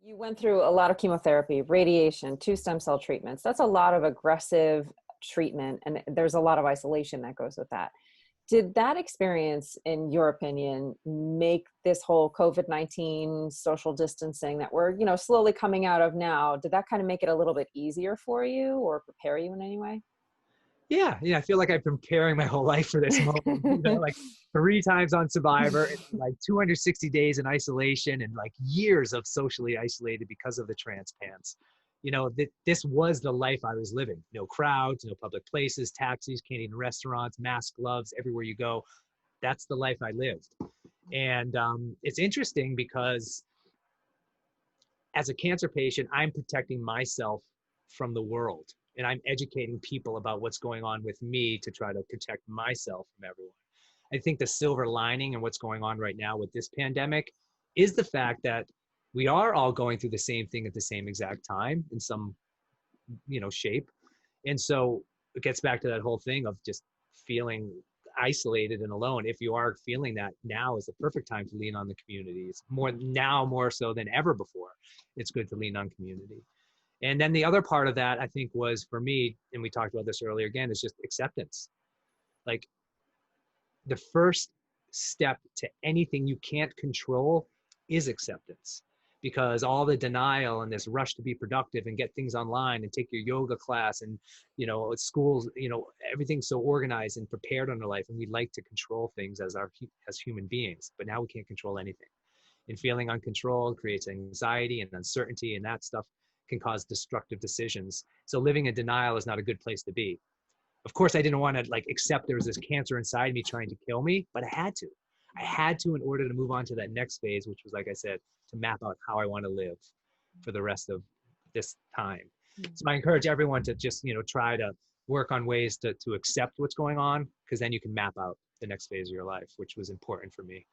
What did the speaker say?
You went through a lot of chemotherapy, radiation, two stem cell treatments. That's a lot of aggressive treatment, and there's a lot of isolation that goes with that. Did that experience, in your opinion, make this whole COVID-19 social distancing that we're, slowly coming out of now, did that kind of make it a little bit easier for you or prepare you in any way? Yeah, yeah, I feel like I've been preparing my whole life for this moment, like 3 times on Survivor, and like 260 days in isolation and like years of socially isolated because of the transplants. This was the life I was living. No crowds, no public places, taxis, can't eat in restaurants, mask, gloves, everywhere you go. That's the life I lived. And it's interesting because as a cancer patient, I'm protecting myself from the world, and I'm educating people about what's going on with me to try to protect myself from everyone. I think the silver lining and what's going on right now with this pandemic is the fact that we are all going through the same thing at the same exact time in some, shape. And so it gets back to that whole thing of just feeling isolated and alone. If you are feeling that, now is the perfect time to lean on the community. It's more so than ever before. It's good to lean on community. And then the other part of that, I think, was for me, and we talked about this earlier again, is just acceptance. Like, the first step to anything you can't control is acceptance, because all the denial and this rush to be productive and get things online and take your yoga class and, schools, everything's so organized and prepared on our life, and we like to control things as human beings, but now we can't control anything. And feeling uncontrolled creates anxiety and uncertainty, and that stuff can cause destructive decisions. So living in denial is not a good place to be. Of course, I didn't want to accept there was this cancer inside me trying to kill me, but I had to. I had to in order to move on to that next phase, which was, like I said, to map out how I want to live for the rest of this time. So I encourage everyone to just, try to work on ways to accept what's going on, because then you can map out the next phase of your life, which was important for me.